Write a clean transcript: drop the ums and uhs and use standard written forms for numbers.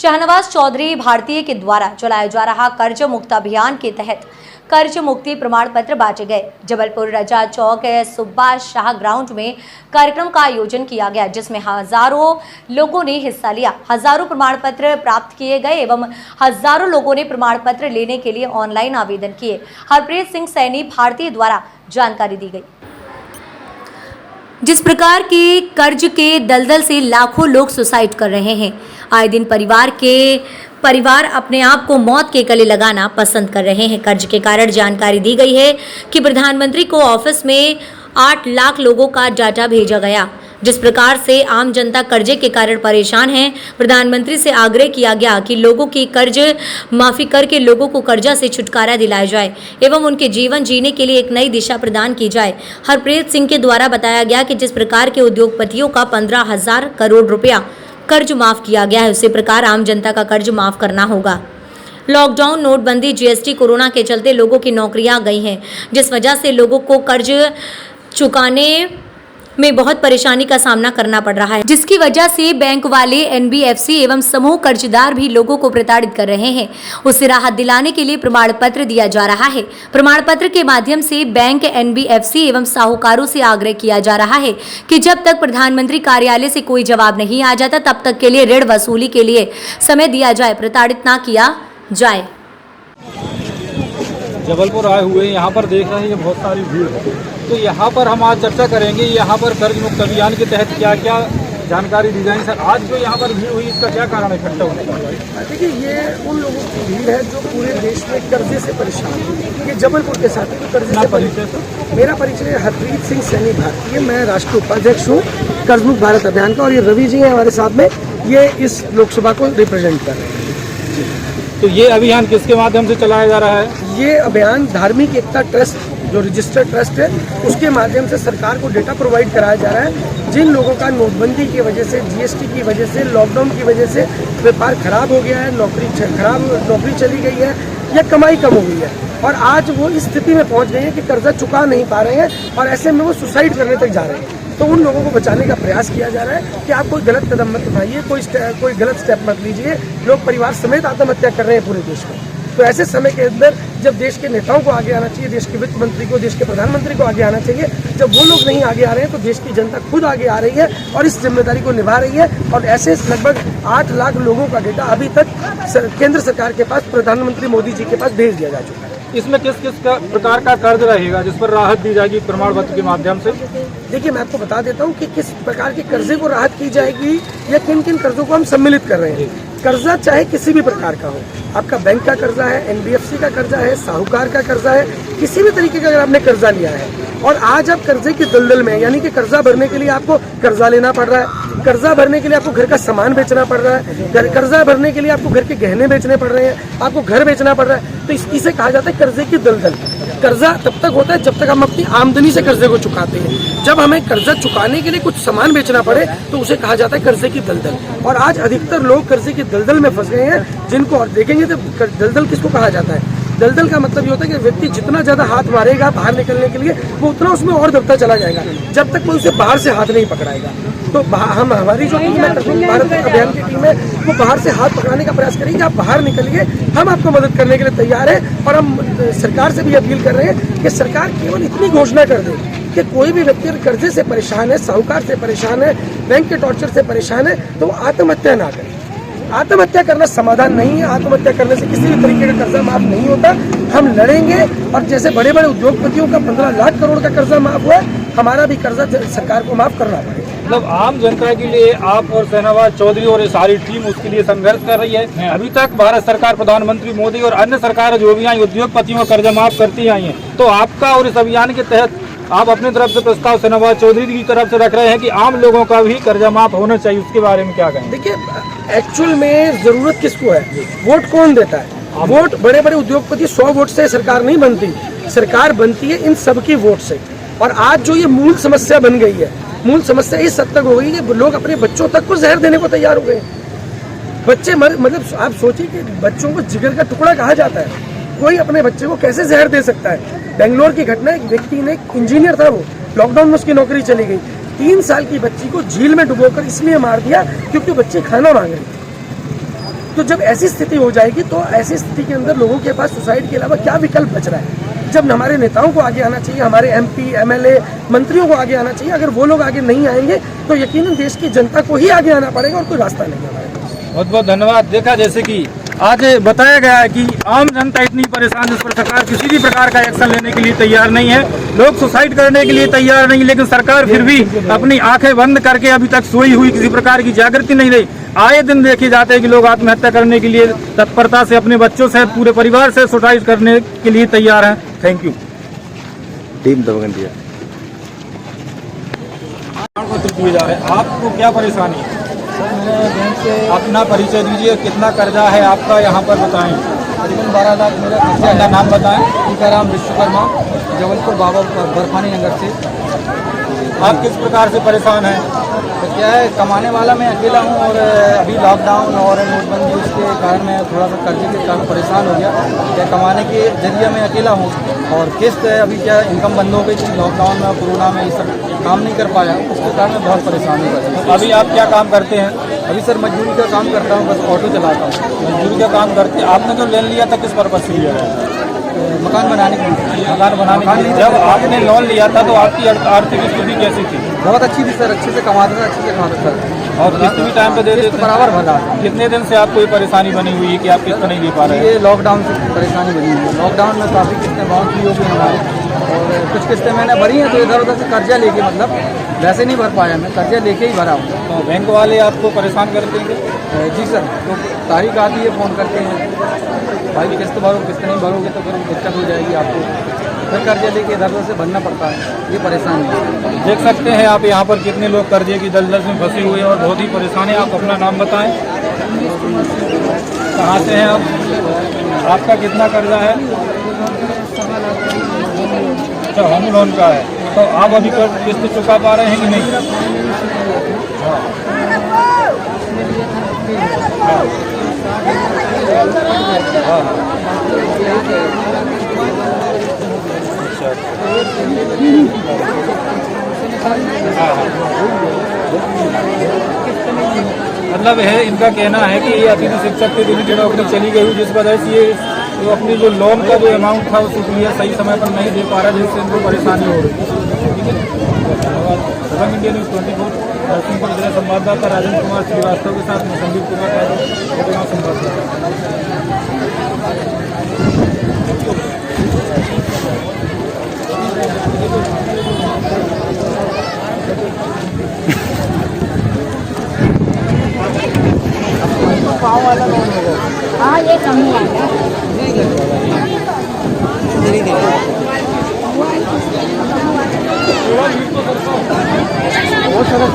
शहनवाज चौधरी भारतीय के द्वारा चलाया जा रहा कर्ज मुक्त अभियान के तहत कर्ज मुक्ति प्रमाण पत्र बांटे गए। जबलपुर रजा चौक सुभाष शाह ग्राउंड में कार्यक्रम का आयोजन किया गया, जिसमें हजारों लोगों ने हिस्सा लिया। हजारों प्रमाण पत्र प्राप्त किए गए एवं हजारों लोगों ने प्रमाण पत्र लेने के लिए ऑनलाइन आवेदन किए। हरप्रीत सिंह सैनी भारतीय द्वारा जानकारी दी गई। जिस प्रकार के कर्ज के दलदल से लाखों लोग सुसाइड कर रहे हैं, आए दिन परिवार अपने आप को मौत के गले लगाना पसंद कर रहे हैं। कर्ज के कारण जानकारी दी गई है कि प्रधानमंत्री को ऑफिस में 8 लाख लोगों का डाटा भेजा गया। जिस प्रकार से आम जनता कर्जे के कारण परेशान है, प्रधानमंत्री से आग्रह किया गया कि लोगों की कर्ज माफी करके लोगों को कर्जा से छुटकारा दिलाया जाए एवं उनके जीवन जीने के लिए एक नई दिशा प्रदान की जाए। हरप्रीत सिंह के द्वारा बताया गया कि जिस प्रकार के उद्योगपतियों का 15,000 करोड़ रुपया कर्ज माफ किया गया है, उसी प्रकार आम जनता का कर्ज माफ करना होगा। लॉकडाउन, नोटबंदी, जीएसटी, कोरोना के चलते लोगों की नौकरियां गई हैं, जिस वजह से लोगों को कर्ज चुकाने में बहुत परेशानी का सामना करना पड़ रहा है, जिसकी वजह से बैंक वाले, एनबीएफसी एवं समूह कर्जदार भी लोगों को प्रताड़ित कर रहे हैं। उससे राहत दिलाने के लिए प्रमाण पत्र दिया जा रहा है। प्रमाण पत्र के माध्यम से बैंक, एनबीएफसी एवं साहूकारों से आग्रह किया जा रहा है कि जब तक प्रधानमंत्री कार्यालय से कोई जवाब नहीं आ जाता, तब तक के लिए ऋण वसूली के लिए समय दिया जाए, प्रताड़ित ना किया जाए। जबलपुर आए हुए यहाँ पर देख रहे हैं बहुत सारी भीड़ है, तो यहाँ पर हम आज चर्चा करेंगे यहाँ पर कर्ज मुक्त अभियान के तहत क्या क्या जानकारी दी जाए। सर, आज जो यहाँ पर भीड़ हुई, इसका क्या कारण है इकट्ठा होने का? देखिए, ये उन लोगों की भीड़ है जो पूरे देश में कर्जे से परेशान है। ये जबलपुर के साथ है, कर्जे से परेशान। मेरा परिचय हरप्रीत सिंह सैनी भारतीय, मैं राष्ट्रीय उपाध्यक्ष हूँ कर्ज मुक्त भारत अभियान का, और ये रवि जी हैं हमारे साथ में, ये इस लोकसभा को रिप्रेजेंट कर रहे हैं। तो ये अभियान किसके माध्यम से चलाया जा रहा है? ये अभियान धार्मिक एकता ट्रस्ट, जो रजिस्टर्ड ट्रस्ट है, उसके माध्यम से सरकार को डेटा प्रोवाइड कराया जा रहा है। जिन लोगों का नोटबंदी की वजह से, जीएसटी की वजह से, लॉकडाउन की वजह से व्यापार खराब हो गया है, नौकरी चली गई है या कमाई कम हो गई है, और आज वो इस स्थिति में पहुंच गए हैं कि कर्जा चुका नहीं पा रहे हैं और ऐसे में वो सुसाइड करने तक जा रहे हैं। तो उन लोगों को बचाने का प्रयास किया जा रहा है कि आप कोई गलत कदम मत उठाइए, कोई गलत स्टेप मत लीजिए। लोग परिवार समेत आत्महत्या कर रहे हैं पूरे देश में। तो ऐसे समय के अंदर जब देश के नेताओं को आगे आना चाहिए, देश के वित्त मंत्री को, देश के प्रधानमंत्री को आगे आना चाहिए, जब वो लोग नहीं आगे आ रहे हैं तो देश की जनता खुद आगे आ रही है और इस जिम्मेदारी को निभा रही है। और ऐसे लगभग 8 लाख लोगों का डेटा अभी तक केंद्र सरकार के पास, प्रधानमंत्री मोदी जी के पास भेज दिया जा चुका है। इसमें किस प्रकार का कर्ज रहेगा जिस पर राहत दी जाएगी प्रमाण पत्र के माध्यम से? देखिए, मैं आपको बता देता हूँ कि किस प्रकार के कर्जे को राहत की जाएगी या किन किन कर्जों को हम सम्मिलित कर रहे हैं। कर्जा चाहे किसी भी प्रकार का हो, आपका बैंक का कर्जा है, एनबीएफसी का कर्जा है, साहूकार का कर्जा है, किसी भी तरीके का अगर आपने कर्जा लिया है और आज आप कर्जे की दलदल में, यानी कि कर्जा भरने के लिए आपको कर्जा लेना पड़ रहा है, कर्जा भरने के लिए आपको घर का सामान बेचना पड़ रहा है, कर्जा भरने के लिए आपको घर के गहने बेचने पड़ रहे हैं, आपको घर बेचना पड़ रहा है, तो इसे कहा जाता है कर्जे की दलदल। कर्जा तब तक होता है जब तक हम अपनी आमदनी से कर्जे को चुकाते हैं। जब हमें कर्जा चुकाने के लिए कुछ सामान बेचना पड़े तो उसे कहा जाता है कर्जे की दलदल। और आज अधिकतर लोग कर्जे की दलदल में फंस गए हैं, जिनको और देखेंगे तो दलदल किसको कहा जाता है? दलदल का मतलब ये होता है कि व्यक्ति जितना ज्यादा हाथ मारेगा बाहर निकलने के लिए, वो उतना उसमें और दबता चला जाएगा, जब तक कोई उसे बाहर से हाथ नहीं पकड़ाएगा। तो हमारी जो टीम है, कर्ज मुक्त भारत अभियान की टीम है, वो बाहर से हाथ पकड़ाने का प्रयास करेगी। आप बाहर निकलिए, हम आपको मदद करने के लिए तैयार है। और हम सरकार से भी अपील कर रहे हैं कि सरकार केवल इतनी घोषणा कर दे कि कोई भी व्यक्ति कर्जे से परेशान है, साहूकार से परेशान है, बैंक के टॉर्चर से परेशान है, तो वो आत्महत्या ना करे। आत्महत्या करना समाधान नहीं है। आत्महत्या करने से किसी भी तरीके का कर्जा माफ नहीं होता। हम लड़ेंगे, और जैसे बड़े बड़े उद्योगपतियों का 15 लाख करोड़ का कर्जा माफ हुआ, हमारा भी कर्जा सरकार को माफ करना पड़ेगा। मतलब आम जनता के लिए आप और शहनवाज चौधरी और ये सारी टीम उसके लिए संघर्ष कर रही है। अभी तक भारत सरकार, प्रधानमंत्री मोदी और अन्य सरकार जो भी आई उद्योगपतियों का कर्जा माफ करती आई है, तो आपका और इस अभियान के तहत आप अपनी तरफ से प्रस्ताव शहनवाज चौधरी की तरफ से रख रहे हैं कि आम लोगों का भी कर्जा माफ होना चाहिए, उसके बारे में क्या कहें? देखिए, एक्चुअल में जरूरत किसको है? वोट कौन देता है? वोट बड़े बड़े उद्योगपति 100 वोट से सरकार नहीं बनती, सरकार बनती है इन सबकी वोट से। और आज जो ये मूल समस्या बन गई है, मूल समस्या इस हद तक हो गई कि लोग अपने बच्चों तक को जहर देने को तैयार हो गए। बच्चे मतलब आप सोचिए कि बच्चों को जिगर का टुकड़ा कहा जाता है, कोई अपने बच्चे को कैसे जहर दे सकता है? बेंगलोर की घटना, एक व्यक्ति ने, इंजीनियर था वो, लॉकडाउन में उसकी नौकरी चली गई, 3 साल की बच्ची को झील में डुबोकर इसलिए मार दिया क्योंकि बच्ची खाना मांग रही थी। तो जब ऐसी स्थिति हो जाएगी तो ऐसी स्थिति के अंदर लोगों के पास सुसाइड के अलावा क्या विकल्प बच रहा है? जब हमारे नेताओं को आगे आना चाहिए, हमारे MP, MLA, मंत्रियों को आगे आना चाहिए। अगर वो लोग आगे नहीं आएंगे तो यकीनन देश की जनता को ही आगे आना पड़ेगा और कोई रास्ता नहीं है हमारे पास। बहुत बहुत धन्यवाद। देखा जैसे कि आज बताया गया है कि आम जनता इतनी परेशान, जिस पर सरकार किसी भी प्रकार का एक्शन लेने के लिए तैयार नहीं है। लोग सुसाइड करने के लिए तैयार नहीं, लेकिन सरकार फिर भी अपनी आंखें बंद करके अभी तक सोई हुई, किसी प्रकार की जागृति नहीं रही। आए दिन देखे जाते हैं कि लोग आत्महत्या करने के लिए तत्परता से अपने बच्चों से, पूरे परिवार से सुसाइड करने के लिए तैयार हैं। Thank you. टीम दबंगंडिया दिए जा रहे हैं, आपको क्या परेशानी है? अपना परिचय दीजिए, कितना कर्जा है आपका यहाँ पर बताएं। करीबन 12 लाख मेरा खर्चा अपना है। नाम बताएं। टीकाराम विश्वकर्मा, जबलपुर बाबा बर्फानी नगर से। आप किस प्रकार से परेशान हैं? तो क्या है, कमाने वाला मैं अकेला हूँ और अभी लॉकडाउन और नोटबंदी उसके कारण मैं थोड़ा सा कर्जे के कारण परेशान हो गया। क्या कमाने के जरिए मैं अकेला हूँ और किस्त है, अभी क्या इनकम बंद हो गई थी लॉकडाउन में, कोरोना में, ये सब काम नहीं कर पाया, उसके कारण मैं बहुत परेशान हूँ। अभी आप क्या काम करते हैं? अभी सर मजदूरी का काम करता हूँ, बस ऑटो चलाता हूँ। मजदूरी का काम करते हैं। आपने जो लोन लिया था किस पर्पज से लिया था? मकान बनाने के लिए। मकान बनाने के लिए। जब आपने लोन लिया था तो आपकी आर्थिक स्थिति कैसी थी? बहुत अच्छी थी सर, अच्छे से कमाता था, अच्छे से खाता था और किस्त भी टाइम पे दे देते थे? बराबर भरा। कितने दिन से आपको ये परेशानी बनी हुई है कि आप किस्त नहीं दे पा रहे हैं? ये लॉकडाउन से परेशानी बनी हुई है। लॉकडाउन में काफ़ी किस्तें बाउंस भी हो गई हमारी और कुछ किस्तें मैंने भरी हैं, तो इधर उधर से कर्जा लेके, मतलब वैसे नहीं भर पाया, मैं कर्जा लेके ही भरा हूँ। तो बैंक वाले आपको परेशान करते हैं? जी सर, तो तारीख आती है, फ़ोन करते हैं, भाई किस्त भरो, किस्त नहीं भरोगे तो फिर दिक्कत हो जाएगी आपको, फिर कर्जा लेके इधर उधर से भरना पड़ता है। ये परेशानी है। देख सकते हैं आप यहाँ पर कितने लोग कर्जे की दलदल में फंसे हुए हैं और बहुत ही परेशान हैं। आप अपना नाम बताएं, कहाँ से हैं आप, आपका कितना कर्जा है? अच्छा, होम लोन का है। तो आप अभी किस्त चुका पा रहे हैं कि नहीं? मतलब है, इनका कहना है कि ये अतिथि शिक्षक की ड्यूटी नौकरी चली गई, जिस वजह से ये तो अपनी जो लोन का जो अमाउंट था उसको क्लियर सही समय पर नहीं दे पा रहा, जिससे इनको परेशानी हो रही है। ठीक है, धन्यवाद। इंडिया न्यूज़ 24 नरसिंहपुर जिला संवाददाता राजेंद्र कुमार श्रीवास्तव के साथ मैं संदीप कुमार यादव, संवाददाता। हाँ, ये कम हुआ है। बहुत सारा